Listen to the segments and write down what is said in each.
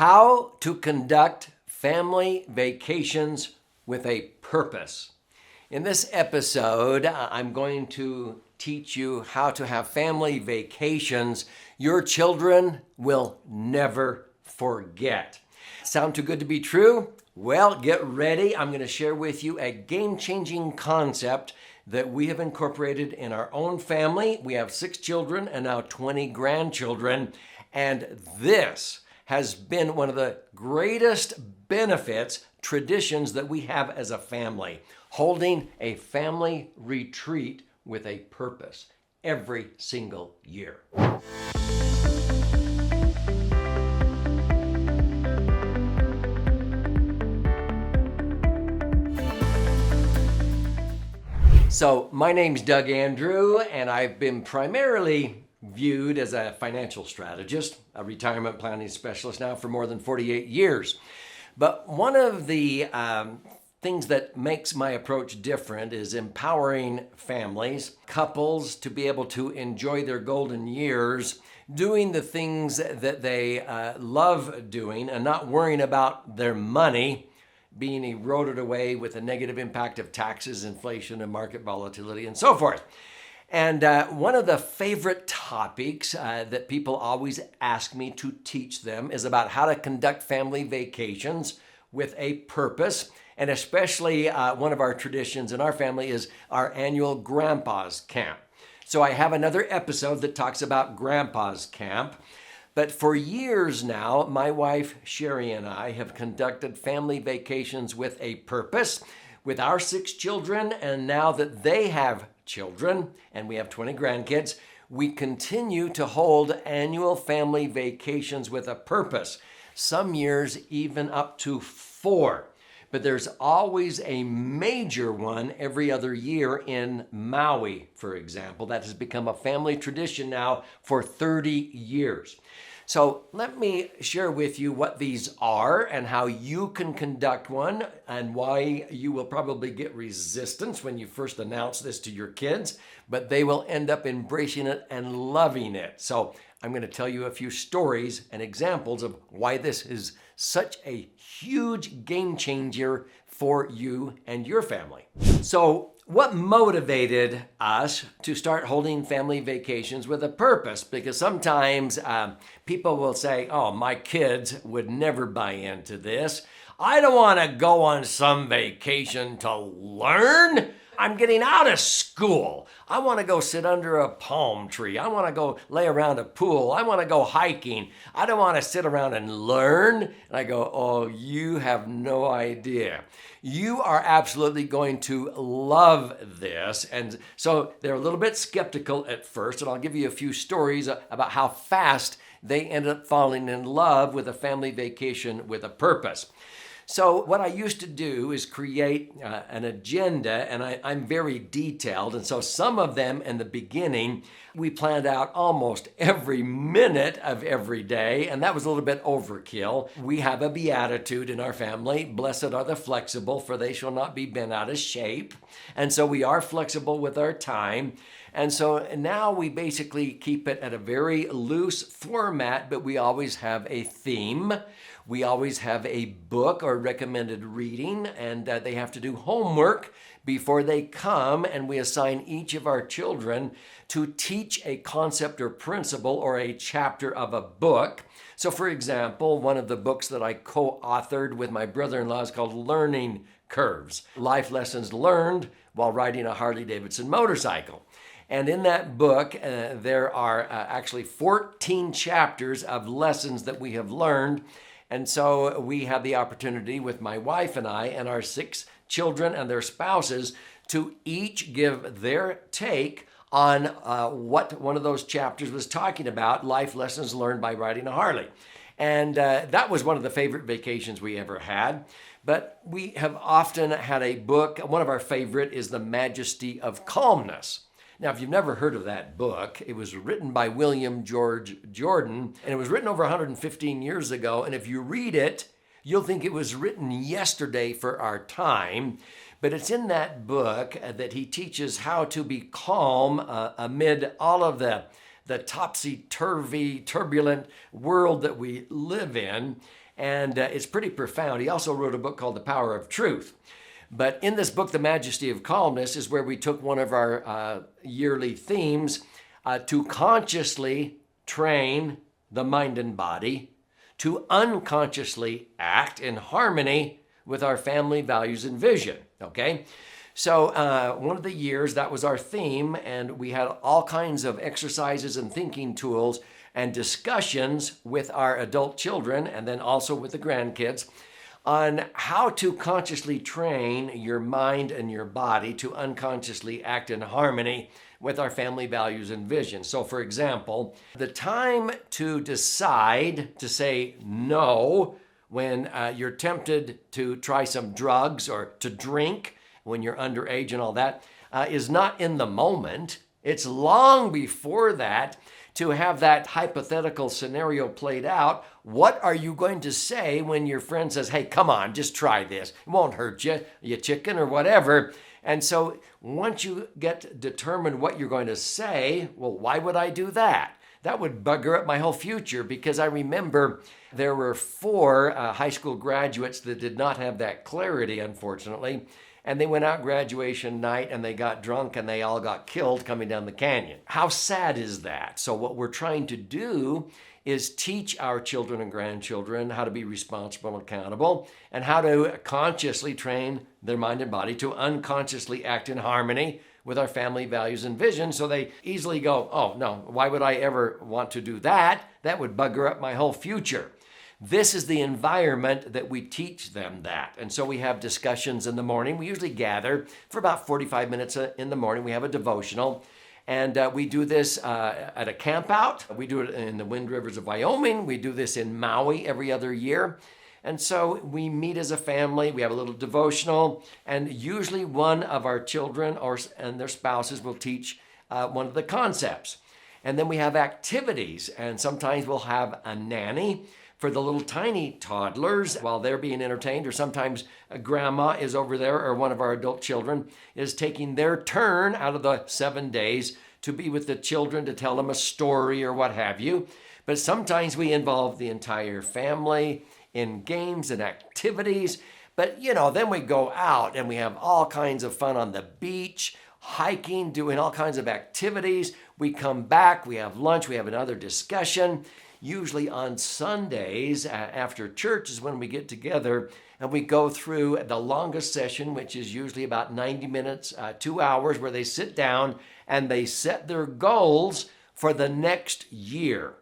How to conduct family vacations with a purpose. In this episode, I'm going to teach you how to have family vacations your children will never forget. Sound too good to be true? Well, get ready. I'm going to share with you a game-changing concept that we have incorporated in our own family. We have 6 children and now 20 grandchildren, and this has been one of the greatest benefits, traditions that we have as a family, holding a family retreat with a purpose every single year. So my name's Doug Andrew, and I've been primarily viewed as a financial strategist, a retirement planning specialist now for more than 48 years. But one of the things that makes my approach different is empowering families, couples to be able to enjoy their golden years, doing the things that they love doing and not worrying about their money being eroded away with the negative impact of taxes, inflation, and market volatility, and so forth. And one of the favorite topics that people always ask me to teach them is about how to conduct family vacations with a purpose. And especially one of our traditions in our family is our annual Grandpa's Camp. So I have another episode that talks about Grandpa's Camp. But for years now, my wife Sherry and I have conducted family vacations with a purpose with our 6 children, and now that they have children and we have 20 grandkids, we continue to hold annual family vacations with a purpose, some years even up to 4. But there's always a major one every other year in Maui, for example. That has become a family tradition now for 30 years. So let me share with you what these are and how you can conduct one, and why you will probably get resistance when you first announce this to your kids, but they will end up embracing it and loving it. So I'm going to tell you a few stories and examples of why this is such a huge game changer for you and your family. So what motivated us to start holding family vacations with a purpose? Because sometimes people will say, oh, my kids would never buy into this. I don't want to go on some vacation to learn. I'm getting out of school. I want to go sit under a palm tree. I want to go lay around a pool. I want to go hiking. I don't want to sit around and learn. And I go, oh, you have no idea. You are absolutely going to love this. And so they're a little bit skeptical at first, and I'll give you a few stories about how fast they end up falling in love with a family vacation with a purpose. So what I used to do is create an agenda, and I'm very detailed. And so some of them in the beginning, we planned out almost every minute of every day, and that was a little bit overkill. We have a beatitude in our family: blessed are the flexible, for they shall not be bent out of shape. And so we are flexible with our time. And so now we basically keep it at a very loose format, but we always have a theme. We always have a book or recommended reading, and they have to do homework before they come, and we assign each of our children to teach a concept or principle or a chapter of a book. So for example, one of the books that I co-authored with my brother-in-law is called Learning Curves: Life Lessons Learned While Riding a Harley-Davidson Motorcycle. And in that book, there are actually 14 chapters of lessons that we have learned. And so we have the opportunity with my wife and I and our 6 children and their spouses to each give their take on what one of those chapters was talking about, life lessons learned by riding a Harley. And that was one of the favorite vacations we ever had. But we have often had a book. One of our favorite is The Majesty of Calmness. Now, if you've never heard of that book, it was written by William George Jordan, and it was written over 115 years ago. And if you read it, you'll think it was written yesterday for our time. But it's in that book that he teaches how to be calm amid all of the topsy-turvy, turbulent world that we live in. And it's pretty profound. He also wrote a book called The Power of Truth. But in this book, The Majesty of Calmness, is where we took one of our yearly themes to consciously train the mind and body to unconsciously act in harmony with our family values and vision, okay? So one of the years, that was our theme, and we had all kinds of exercises and thinking tools and discussions with our adult children and then also with the grandkids on how to consciously train your mind and your body to unconsciously act in harmony with our family values and vision. So for example, the time to decide to say no when you're tempted to try some drugs or to drink when you're underage and all that is not in the moment. It's long before that to have that hypothetical scenario played out. What are you going to say when your friend says, hey, come on, just try this. It won't hurt you, you chicken or whatever. And so once you get determined what you're going to say, well, why would I do that? That would bugger up my whole future, because I remember there were 4 high school graduates that did not have that clarity, unfortunately. And they went out graduation night and they got drunk and they all got killed coming down the canyon. How sad is that? So what we're trying to do is teach our children and grandchildren how to be responsible and accountable and how to consciously train their mind and body to unconsciously act in harmony with our family values and vision, so they easily go, oh no, why would I ever want to do that? That would bugger up my whole future. This is the environment that we teach them that. And so we have discussions in the morning. We usually gather for about 45 minutes in the morning. We have a devotional. And we do this at a camp out. We do it in the Wind Rivers of Wyoming. We do this in Maui every other year. And so we meet as a family. We have a little devotional. And usually one of our children and their spouses will teach one of the concepts. And then we have activities. And sometimes we'll have a nanny for the little tiny toddlers while they're being entertained, or sometimes a grandma is over there, or one of our adult children is taking their turn out of the 7 days to be with the children to tell them a story or what have you. But sometimes we involve the entire family in games and activities. But then we go out and we have all kinds of fun on the beach, hiking, doing all kinds of activities. We come back, we have lunch, we have another discussion. Usually on Sundays after church is when we get together and we go through the longest session, which is usually about 90 minutes, 2 hours, where they sit down and they set their goals for the next year.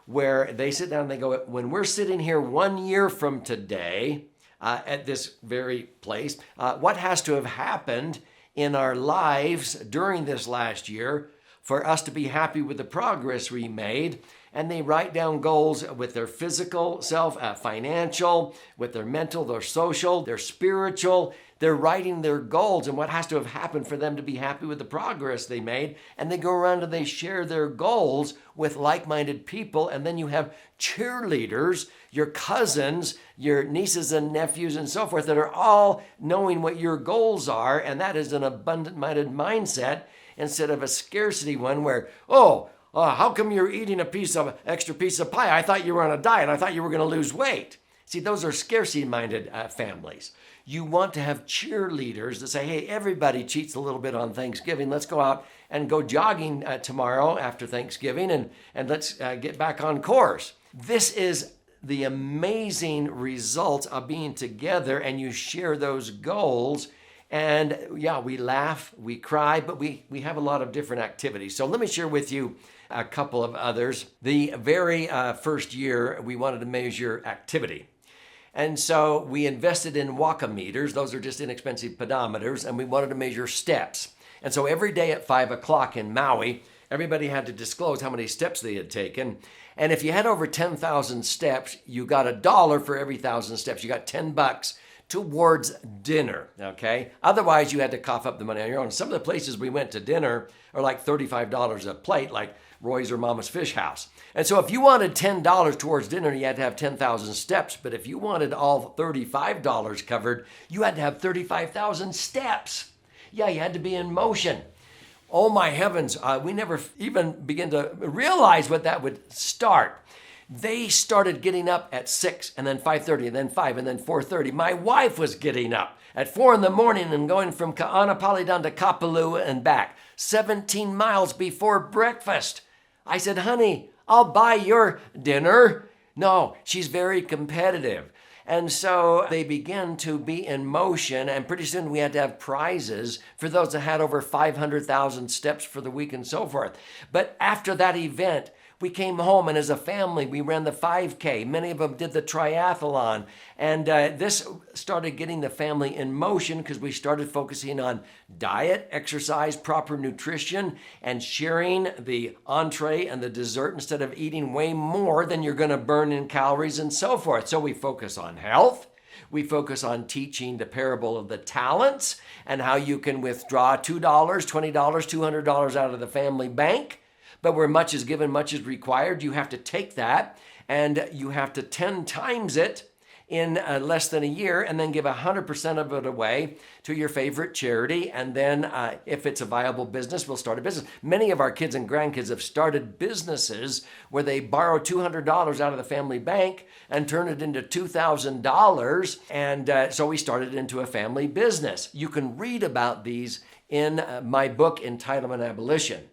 Where they sit down and they go, when we're sitting here 1 year from today at this very place, what has to have happened in our lives during this last year for us to be happy with the progress we made? And they write down goals with their physical self, financial, with their mental, their social, their spiritual. They're writing their goals and what has to have happened for them to be happy with the progress they made. And they go around and they share their goals with like-minded people. And then you have cheerleaders, your cousins, your nieces and nephews and so forth, that are all knowing what your goals are. And that is an abundant-minded mindset instead of a scarcity one where, how come you're eating extra piece of pie? I thought you were on a diet. I thought you were going to lose weight. See, those are scarcity-minded families. You want to have cheerleaders that say, hey, everybody cheats a little bit on Thanksgiving. Let's go out and go jogging tomorrow after Thanksgiving and let's get back on course. This is the amazing results of being together, and you share those goals. And yeah, we laugh, we cry, but we have a lot of different activities. So let me share with you a couple of others. The very first year, we wanted to measure activity. And so we invested in Waka-meters. Those are just inexpensive pedometers. And we wanted to measure steps. And so every day at 5 o'clock in Maui, everybody had to disclose how many steps they had taken. And if you had over 10,000 steps, you got $1 for every 1,000 steps. You got $10 towards dinner, okay? Otherwise, you had to cough up the money on your own. Some of the places we went to dinner are like $35 a plate, like Roy's or Mama's Fish House. And so if you wanted $10 towards dinner, you had to have 10,000 steps. But if you wanted all $35 covered, you had to have 35,000 steps. Yeah, you had to be in motion. Oh my heavens, we never even began to realize what that would start. They started getting up at 6 and then 5:30 and then 5 and then 4:30. My wife was getting up at 4 in the morning and going from Ka'anapali down to Kapalua and back, 17 miles before breakfast. I said, honey, I'll buy your dinner. No, she's very competitive. And so they began to be in motion, and pretty soon we had to have prizes for those that had over 500,000 steps for the week and so forth. But after that event, we came home, and as a family, we ran the 5K. Many of them did the triathlon. And this started getting the family in motion because we started focusing on diet, exercise, proper nutrition, and sharing the entree and the dessert instead of eating way more than you're going to burn in calories and so forth. So we focus on health. We focus on teaching the parable of the talents and how you can withdraw $2, $20, $200 out of the family bank. But where much is given, much is required. You have to take that and you have to 10 times it in less than a year and then give 100% of it away to your favorite charity. And then if it's a viable business, we'll start a business. Many of our kids and grandkids have started businesses where they borrow $200 out of the family bank and turn it into $2,000. And so we started into a family business. You can read about these in my book, Entitlement, Abolition.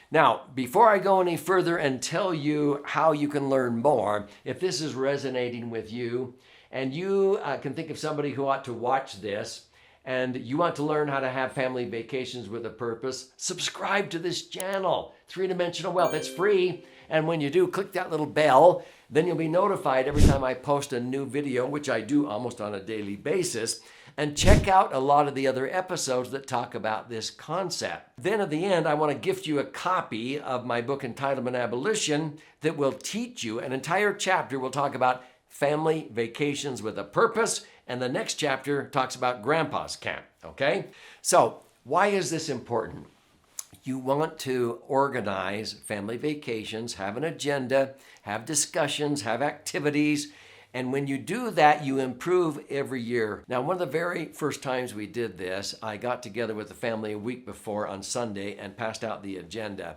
Now, before I go any further and tell you how you can learn more, if this is resonating with you and you can think of somebody who ought to watch this and you want to learn how to have family vacations with a purpose, subscribe to this channel, Three Dimensional Wealth. It's free. And when you do, click that little bell. Then you'll be notified every time I post a new video, which I do almost on a daily basis. And check out a lot of the other episodes that talk about this concept. Then at the end, I want to gift you a copy of my book, Entitlement, Abolition, that will teach you. An entire chapter will talk about family vacations with a purpose. And the next chapter talks about Grandpa's camp, okay? So why is this important? You want to organize family vacations, have an agenda, have discussions, have activities. And when you do that, you improve every year. Now, one of the very first times we did this, I got together with the family a week before on Sunday and passed out the agenda.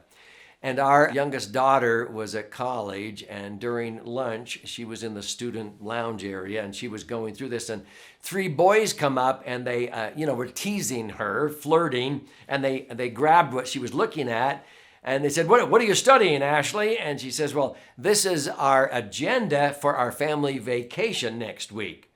And our youngest daughter was at college, and during lunch, she was in the student lounge area, and she was going through this, and 3 boys come up, and they, were teasing her, flirting, and they grabbed what she was looking at, and they said, what are you studying, Ashley? And she says, well, this is our agenda for our family vacation next week.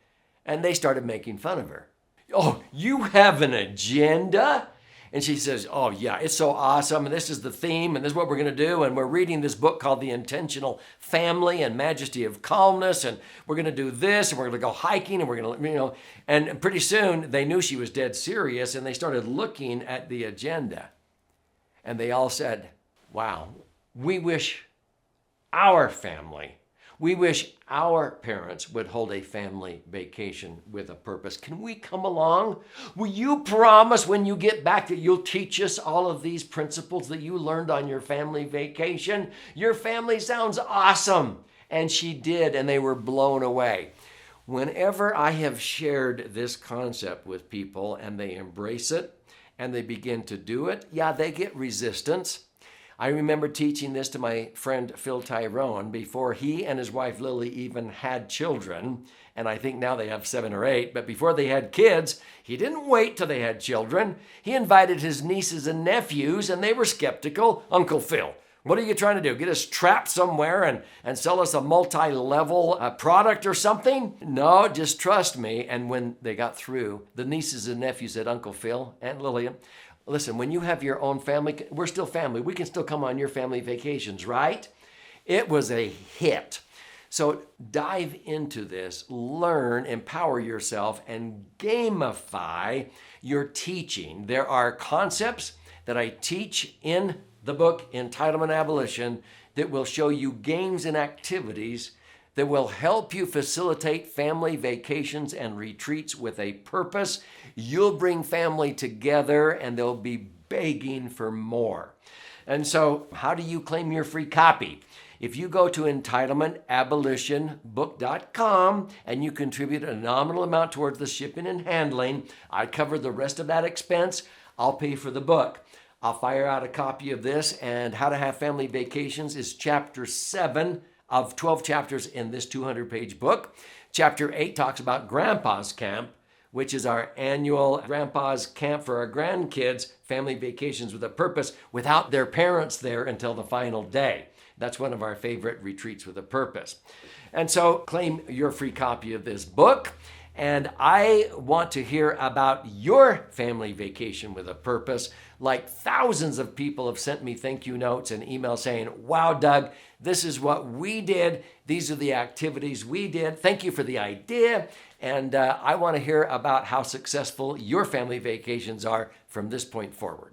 And they started making fun of her. Oh, you have an agenda? And she says, oh yeah, it's so awesome. And this is the theme, and this is what we're going to do. And we're reading this book called The Intentional Family and Majesty of Calmness. And we're going to do this, and we're going to go hiking, and we're going to, and pretty soon they knew she was dead serious, and they started looking at the agenda. And they all said, wow, we wish our parents would hold a family vacation with a purpose. Can we come along? Will you promise when you get back that you'll teach us all of these principles that you learned on your family vacation? Your family sounds awesome. And she did, and they were blown away. Whenever I have shared this concept with people and they embrace it and they begin to do it, yeah, they get resistance. I remember teaching this to my friend Phil Tyrone before he and his wife Lily even had children. And I think now they have 7 or 8. But before they had kids, he didn't wait till they had children. He invited his nieces and nephews, and they were skeptical. Uncle Phil, what are you trying to do? Get us trapped somewhere and sell us a multi-level product or something? No, just trust me. And when they got through, the nieces and nephews said, Uncle Phil, Aunt Lillian, listen, when you have your own family, we're still family. We can still come on your family vacations, right? It was a hit. So dive into this, learn, empower yourself, and gamify your teaching. There are concepts that I teach in the book, Entitlement, Abolition, that will show you games and activities that will help you facilitate family vacations and retreats with a purpose. You'll bring family together and they'll be begging for more. And so how do you claim your free copy? If you go to entitlementabolitionbook.com and you contribute a nominal amount towards the shipping and handling, I cover the rest of that expense. I'll pay for the book. I'll fire out a copy of this, and How to Have Family Vacations is chapter 7 of 12 chapters in this 200-page book. Chapter 8 talks about Grandpa's Camp, which is our annual Grandpa's Camp for our grandkids, family vacations with a purpose, without their parents there until the final day. That's one of our favorite retreats with a purpose. And so claim your free copy of this book. And I want to hear about your family vacation with a purpose. Like thousands of people have sent me thank you notes and emails saying, wow, Doug, this is what we did. These are the activities we did. Thank you for the idea. And I want to hear about how successful your family vacations are from this point forward.